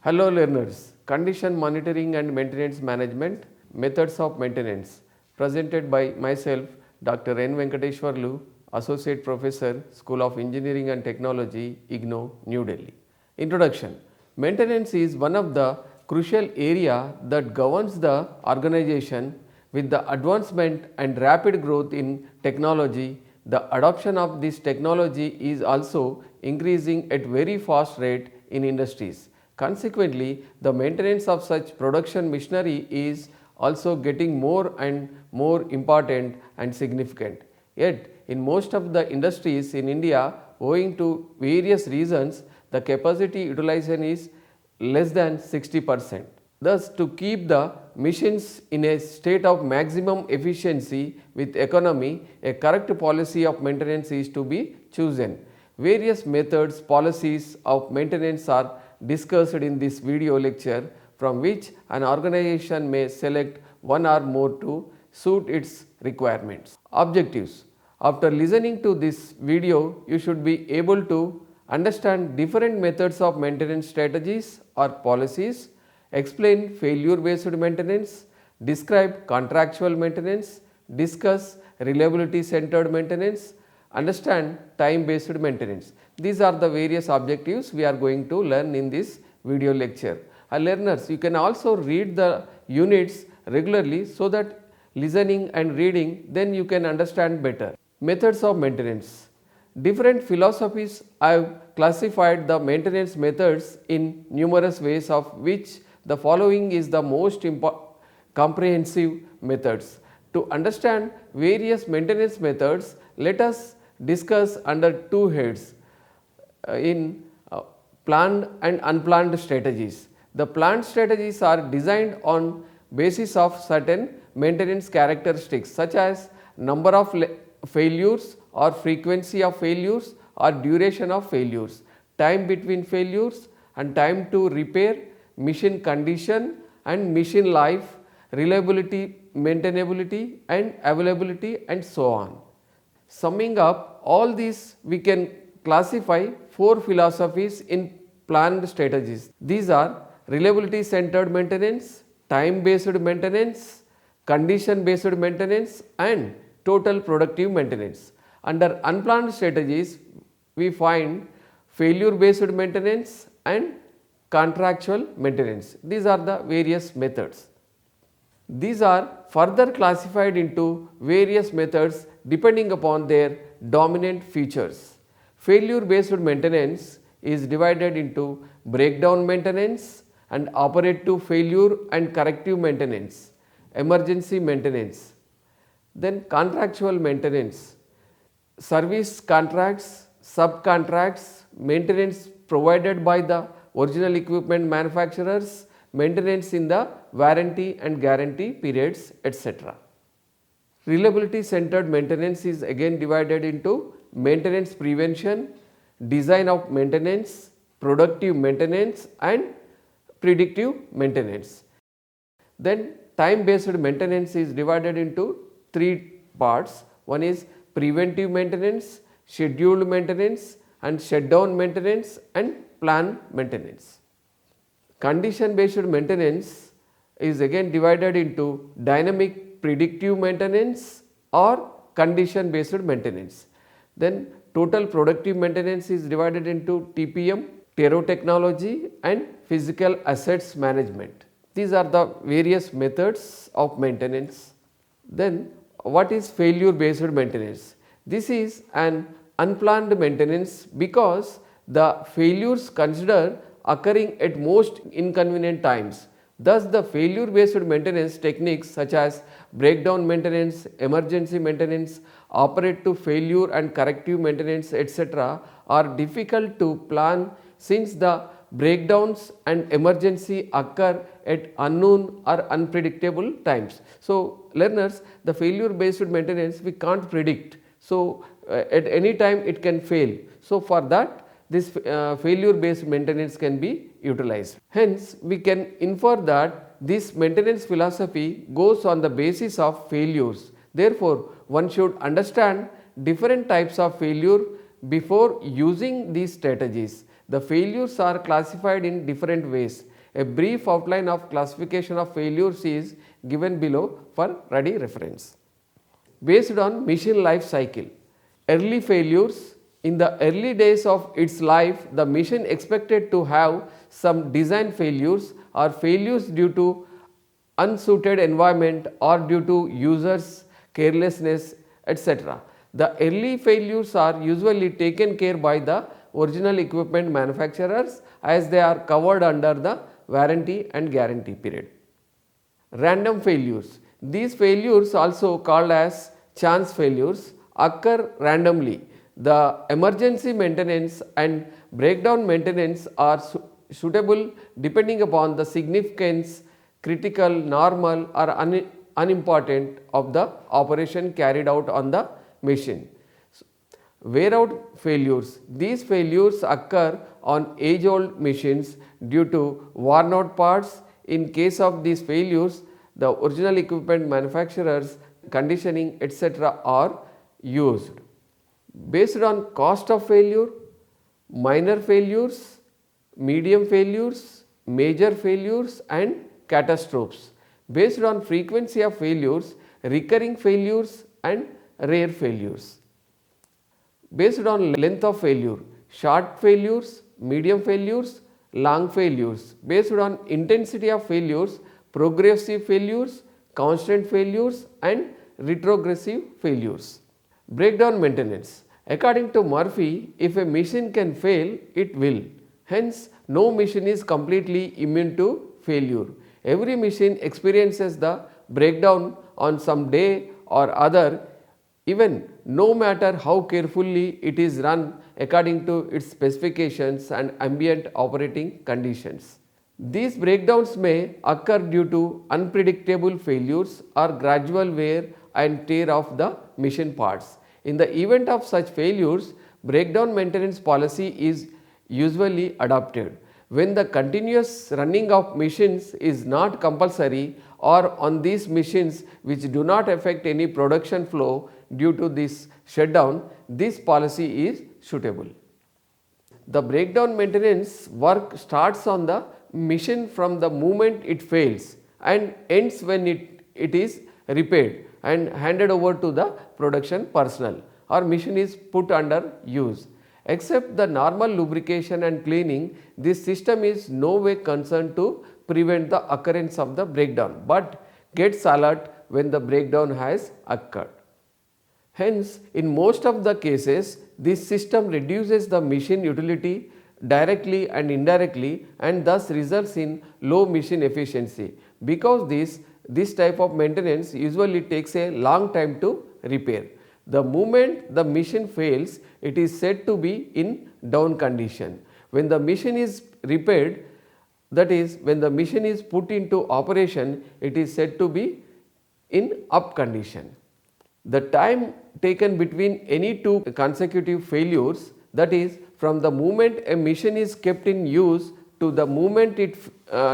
Hello learners, condition monitoring and maintenance management, methods of maintenance, presented by myself Dr. N. Venkateshwarlu, Associate Professor, School of Engineering and Technology, IGNOU, New Delhi. Introduction. Maintenance is one of the crucial area that governs the organization. With the advancement and rapid growth in technology, the adoption of this technology is also increasing at very fast rate in industries. Consequently, the maintenance of such production machinery is also getting more and more important and significant. Yet, in most of the industries in India, owing to various reasons, the capacity utilization is less than 60%. Thus, to keep the machines in a state of maximum efficiency with economy, a correct policy of maintenance is to be chosen. Various methods, policies of maintenance are discussed in this video lecture, from which an organization may select one or more to suit its requirements. Objectives. After listening to this video, you should be able to understand different methods of maintenance strategies or policies, explain failure based maintenance, describe contractual maintenance, discuss reliability centered maintenance, understand time based maintenance. These are the various objectives we are going to learn in this video lecture. Learners, you can also read the units regularly so that listening and reading, then you can understand better. Methods of maintenance. Different philosophies have classified the maintenance methods in numerous ways, of which the following is the most comprehensive methods. To understand various maintenance methods, let us discuss under two heads in planned and unplanned strategies. The planned strategies are designed on basis of certain maintenance characteristics such as number of failures or frequency of failures or duration of failures, time between failures and time to repair, machine condition and machine life, reliability, maintainability and availability and so on. Summing up all these, we can classify four philosophies in planned strategies. These are reliability centered maintenance, time based maintenance, condition based maintenance and total productive maintenance. Under unplanned strategies, we find failure based maintenance and contractual maintenance. These are the various methods. These are further classified into various methods depending upon their dominant features. Failure based maintenance is divided into breakdown maintenance and operative failure and corrective maintenance, emergency maintenance. Then contractual maintenance, service contracts, subcontracts, maintenance provided by the original equipment manufacturers, maintenance in the warranty and guarantee periods, etc. Reliability centered maintenance is again divided into maintenance prevention, design of maintenance, productive maintenance and predictive maintenance. Then time based maintenance is divided into three parts. One is preventive maintenance, scheduled maintenance and shutdown maintenance and planned maintenance. Condition based maintenance is again divided into dynamic predictive maintenance or condition based maintenance. Then total productive maintenance is divided into TPM, Tero technology and physical assets management. These are the various methods of maintenance. Then what is failure based maintenance? This is an unplanned maintenance because the failures considered occurring at most inconvenient times. Thus, the failure based maintenance techniques such as breakdown maintenance, emergency maintenance, operative failure and corrective maintenance, etc. are difficult to plan since the breakdowns and emergency occur at unknown or unpredictable times. So, learners, the failure based maintenance we can't predict. So, at any time it can fail. So, for that this failure based maintenance can be utilized. Hence, we can infer that this maintenance philosophy goes on the basis of failures. Therefore, one should understand different types of failure before using these strategies. The failures are classified in different ways. A brief outline of classification of failures is given below for ready reference. Based on machine life cycle, early failures. In the early days of its life, the machine expected to have some design failures or failures due to unsuited environment or due to users carelessness, etc. The early failures are usually taken care by the original equipment manufacturers as they are covered under the warranty and guarantee period. Random failures. These failures, also called as chance failures, occur randomly. The emergency maintenance and breakdown maintenance are suitable depending upon the significance, critical, normal or unimportant of the operation carried out on the machine. Wear out failures. These failures occur on age old machines due to worn out parts. In case of these failures, the original equipment manufacturers, conditioning, etc. are used. Based on cost of failure, minor failures, medium failures, major failures and catastrophes. Based on frequency of failures, recurring failures and rare failures. Based on length of failure, short failures, medium failures, long failures. Based on intensity of failures, progressive failures, constant failures and retrogressive failures. Breakdown maintenance. According to Murphy, if a machine can fail, it will. Hence, no machine is completely immune to failure. Every machine experiences the breakdown on some day or other, even no matter how carefully it is run according to its specifications and ambient operating conditions. These breakdowns may occur due to unpredictable failures or gradual wear and tear of the machine parts. In the event of such failures, breakdown maintenance policy is usually adopted. When the continuous running of machines is not compulsory or on these machines which do not affect any production flow due to this shutdown, this policy is suitable. The breakdown maintenance work starts on the machine from the moment it fails and ends when it is repaired and handed over to the production personnel or machine is put under use. Except the normal lubrication and cleaning, this system is no way concerned to prevent the occurrence of the breakdown, but gets alert when the breakdown has occurred. Hence, in most of the cases, this system reduces the machine utility directly and indirectly and thus results in low machine efficiency. Because this type of maintenance usually takes a long time to repair. The moment the machine fails, it is said to be in down condition. When the machine is repaired, that is when the machine is put into operation, it is said to be in up condition. The time taken between any two consecutive failures, that is from the moment a machine is kept in use to the moment it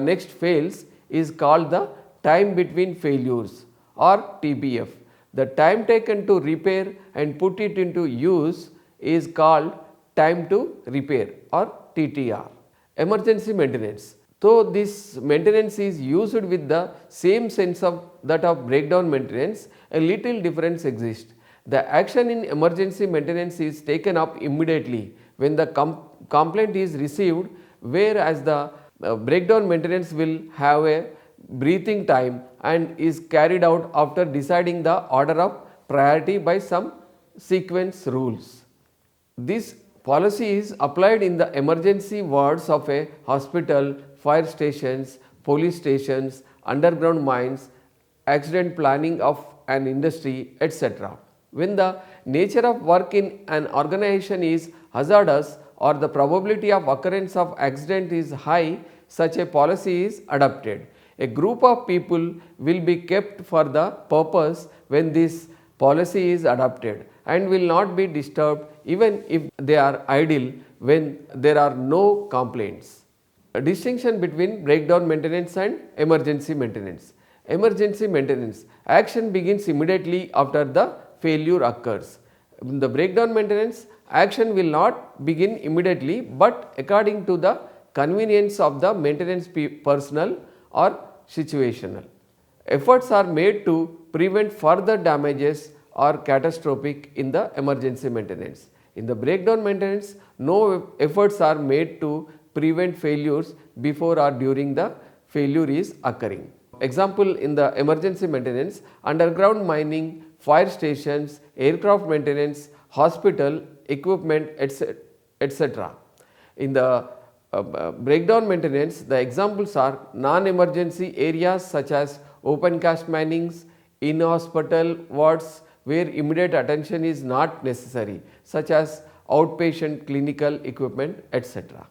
next fails, is called the time between failures or TBF. The time taken to repair and put it into use is called time to repair or TTR. Emergency maintenance. So, this maintenance is used with the same sense of that of breakdown maintenance, a little difference exists. The action in emergency maintenance is taken up immediately when the complaint is received, whereas the breakdown maintenance will have a breathing time and is carried out after deciding the order of priority by some sequence rules. This policy is applied in the emergency wards of a hospital, fire stations, police stations, underground mines, accident planning of an industry, etc. When the nature of work in an organization is hazardous or the probability of occurrence of accident is high, such a policy is adopted. A group of people will be kept for the purpose when this policy is adopted and will not be disturbed even if they are idle when there are no complaints. A distinction between breakdown maintenance and emergency maintenance. Emergency maintenance action begins immediately after the failure occurs. In the breakdown maintenance, action will not begin immediately, but according to the convenience of the maintenance personnel or situational. Efforts are made to prevent further damages or catastrophic in the emergency maintenance. In the breakdown maintenance, no efforts are made to prevent failures before or during the failure is occurring. Example, in the emergency maintenance, underground mining, fire stations, aircraft maintenance, hospital, equipment, etc. In the breakdown maintenance, the examples are non-emergency areas such as open cast minings, in-hospital wards where immediate attention is not necessary, such as outpatient clinical equipment, etc.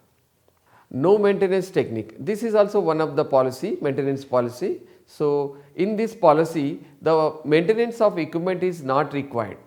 No maintenance technique. This is also one of the policy, maintenance policy. So, in this policy, the maintenance of equipment is not required.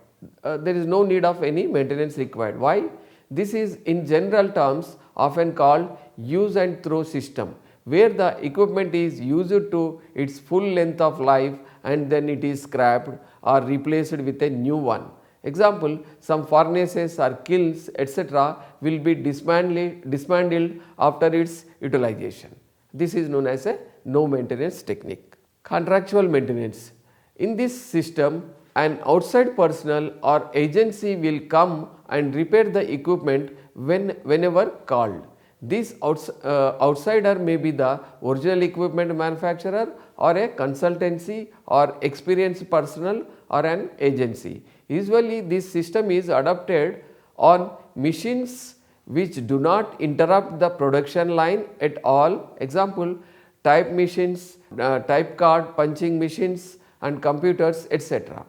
There is no need of any maintenance required. Why? This is in general terms often called use and throw system, where the equipment is used to its full length of life and then it is scrapped or replaced with a new one. Example, some furnaces or kilns etc. will be dismantled after its utilization. This is known as a no maintenance technique. Contractual maintenance. In this system, an outside personnel or agency will come and repair the equipment whenever called. This outsider may be the original equipment manufacturer or a consultancy or experienced personnel or an agency. Usually this system is adopted on machines which do not interrupt the production line at all. Example, type machines, type card, punching machines and computers, etc.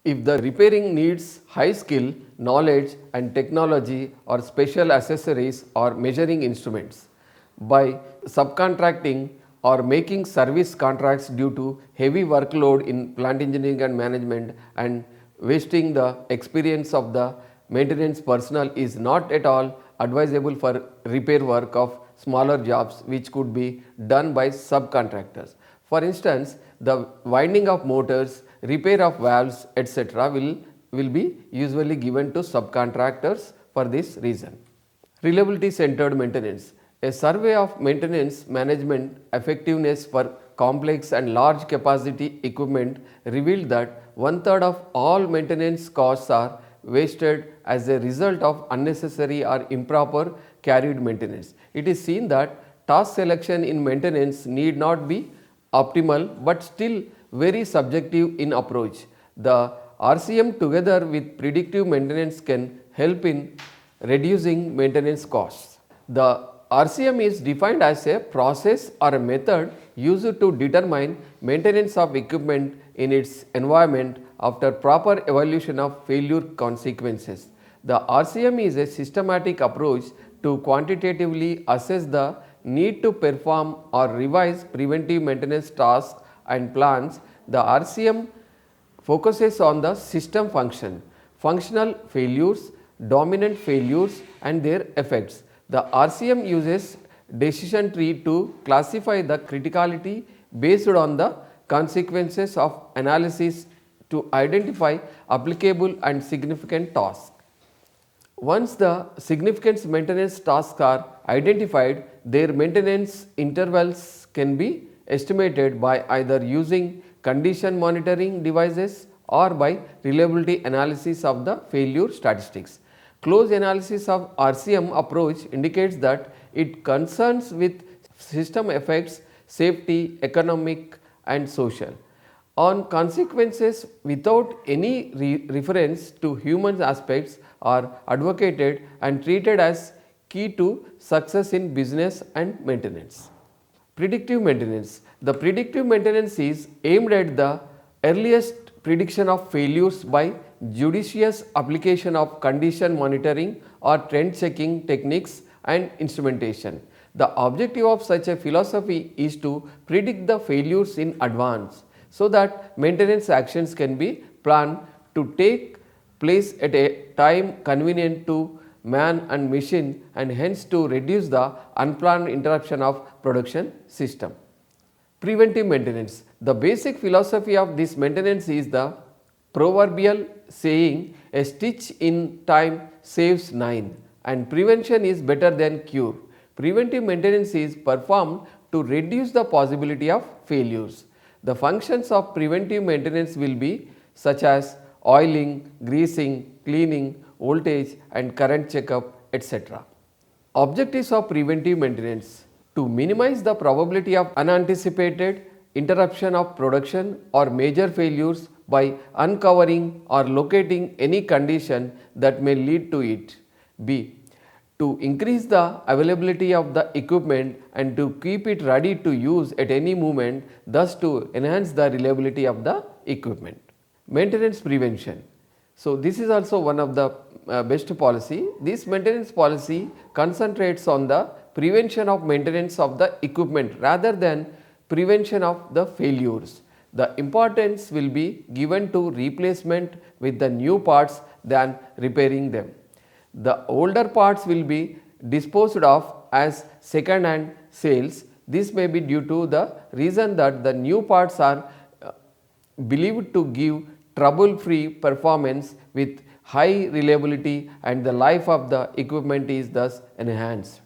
If the repairing needs high skill, knowledge and technology or special accessories or measuring instruments, by subcontracting or making service contracts due to heavy workload in plant engineering and management and wasting the experience of the maintenance personnel is not at all advisable for repair work of smaller jobs which could be done by subcontractors. For instance, the winding of motors, repair of valves, etc. will be usually given to subcontractors for this reason. Reliability centered maintenance. A survey of maintenance management effectiveness for complex and large capacity equipment revealed that 1/3 of all maintenance costs are wasted as a result of unnecessary or improper carried maintenance. It is seen that task selection in maintenance need not be optimal but still very subjective in approach. The RCM together with predictive maintenance can help in reducing maintenance costs. The RCM is defined as a process or a method used to determine maintenance of equipment in its environment after proper evaluation of failure consequences. The RCM is a systematic approach to quantitatively assess the need to perform or revise preventive maintenance tasks and plans. The RCM focuses on the system function, functional failures, dominant failures and their effects. The RCM uses decision tree to classify the criticality based on the consequences of analysis to identify applicable and significant tasks. Once the significant maintenance tasks are identified, their maintenance intervals can be estimated by either using condition monitoring devices or by reliability analysis of the failure statistics. Close analysis of RCM approach indicates that it concerns with system effects, safety, economic and social. On consequences without any reference to human aspects are advocated and treated as key to success in business and maintenance. Predictive maintenance. The predictive maintenance is aimed at the earliest prediction of failures by judicious application of condition monitoring or trend checking techniques and instrumentation. The objective of such a philosophy is to predict the failures in advance so that maintenance actions can be planned to take place at a time convenient to man and machine and hence to reduce the unplanned interruption of production system. Preventive maintenance. The basic philosophy of this maintenance is the proverbial saying, a stitch in time saves 9, and prevention is better than cure. Preventive maintenance is performed to reduce the possibility of failures. The functions of preventive maintenance will be such as oiling, greasing, cleaning, voltage and current checkup, etc. Objectives of preventive maintenance: to minimize the probability of unanticipated interruption of production or major failures by uncovering or locating any condition that may lead to it. B. To increase the availability of the equipment and to keep it ready to use at any moment, thus to enhance the reliability of the equipment. Maintenance prevention. So, this is also one of the best policy. This maintenance policy concentrates on the prevention of maintenance of the equipment rather than prevention of the failures. The importance will be given to replacement with the new parts than repairing them. The older parts will be disposed of as second hand sales. This may be due to the reason that the new parts are believed to give trouble free performance with high reliability and the life of the equipment is thus enhanced.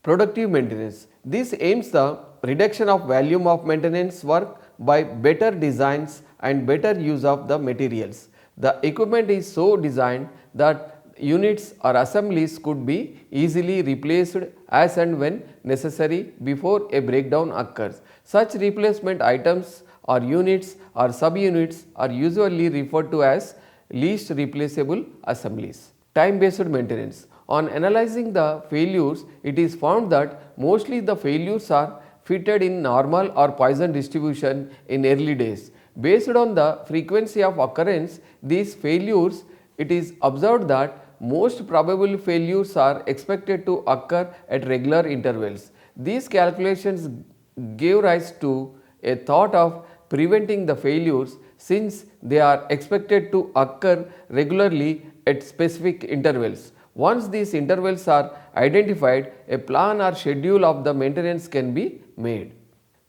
Productive maintenance. This aims the reduction of volume of maintenance work by better designs and better use of the materials. The equipment is so designed that units or assemblies could be easily replaced as and when necessary before a breakdown occurs. Such replacement items or units or subunits are usually referred to as least replaceable assemblies. Time based maintenance. On analyzing the failures, it is found that mostly the failures are fitted in normal or Poisson distribution in early days. Based on the frequency of occurrence these failures, it is observed that most probable failures are expected to occur at regular intervals. These calculations gave rise to a thought of preventing the failures since they are expected to occur regularly at specific intervals. Once these intervals are identified, a plan or schedule of the maintenance can be made.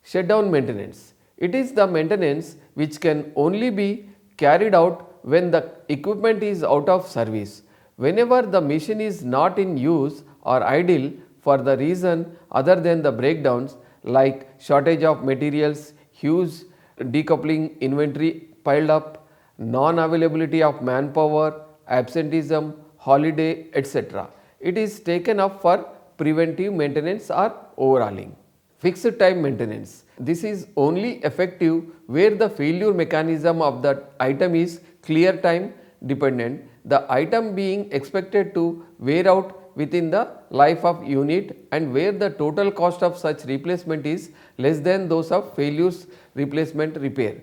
Shutdown maintenance. It is the maintenance which can only be carried out when the equipment is out of service. Whenever the machine is not in use or idle for the reason other than the breakdowns like shortage of materials, huge decoupling inventory piled up, non-availability of manpower, absenteeism, holiday, etc. It is taken up for preventive maintenance or overhauling. Fixed time maintenance. This is only effective where the failure mechanism of the item is clear time dependent, the item being expected to wear out within the life of unit and where the total cost of such replacement is less than those of failures replacement repair.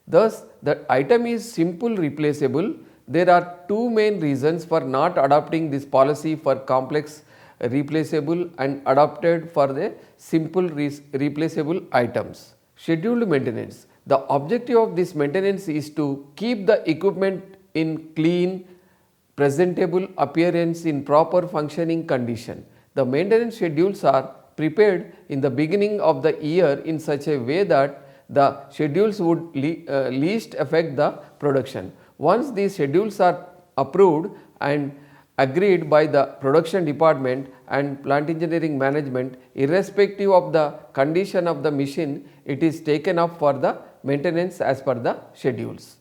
Thus, the item is simple replaceable. There are two main reasons for not adopting this policy for complex replaceable and adopted for the simple replaceable items. Scheduled maintenance. The objective of this maintenance is to keep the equipment in clean, presentable appearance in proper functioning condition. The maintenance schedules are prepared in the beginning of the year in such a way that the schedules would least affect the production. Once these schedules are approved and agreed by the production department and plant engineering management, irrespective of the condition of the machine, it is taken up for the maintenance as per the schedules.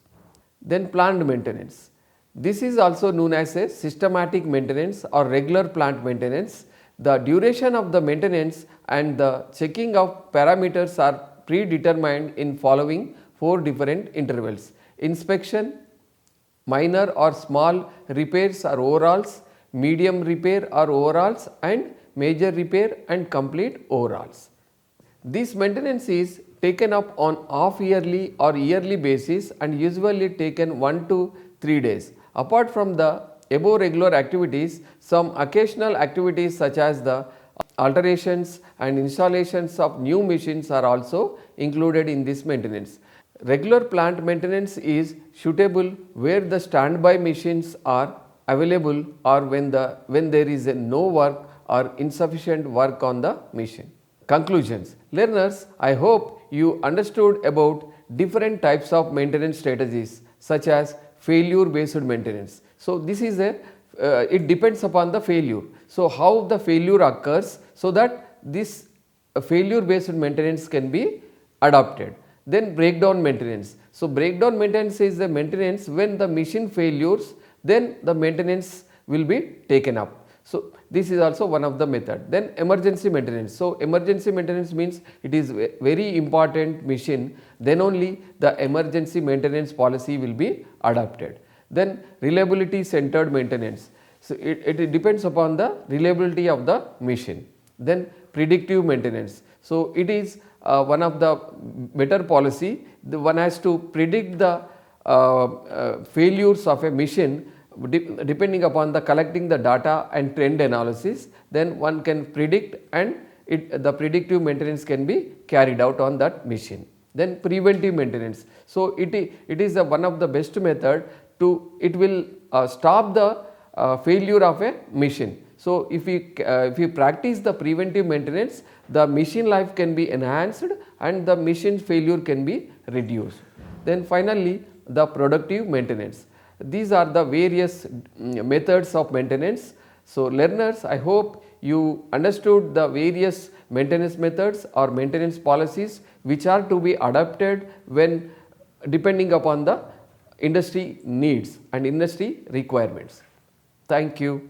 Then planned maintenance. This is also known as a systematic maintenance or regular plant maintenance. The duration of the maintenance and the checking of parameters are predetermined in following 4 different intervals: inspection, minor or small repairs or overhauls, medium repair or overhauls, and major repair and complete overhauls. This maintenance is taken up on half yearly or yearly basis and usually taken 1 to 3 days. Apart from the above regular activities, some occasional activities such as the alterations and installations of new machines are also included in this maintenance. Regular plant maintenance is suitable where the standby machines are available or when there is no work or insufficient work on the machine. Conclusions. Learners, I hope you understood about different types of maintenance strategies such as failure based maintenance. So, this is it depends upon the failure. So, how the failure occurs, so that this failure based maintenance can be adopted. Then breakdown maintenance. So, breakdown maintenance is the maintenance when the machine failures, then the maintenance will be taken up. So, this is also one of the method. Then emergency maintenance. So, emergency maintenance means it is very important machine, then only the emergency maintenance policy will be adopted. Then reliability centered maintenance. So, it depends upon the reliability of the machine. Then predictive maintenance. So, it is one of the better policy. The one has to predict the failures of a machine depending upon the collecting the data and trend analysis. Then one can predict, and the predictive maintenance can be carried out on that machine. Then preventive maintenance. So, it is one of the best method to, it will stop the failure of a machine. So, if we practice the preventive maintenance, the machine life can be enhanced and the machine failure can be reduced. Then finally, the productive maintenance. These are the various methods of maintenance. So, learners, I hope you understood the various maintenance methods or maintenance policies which are to be adopted when depending upon the industry needs and industry requirements. Thank you.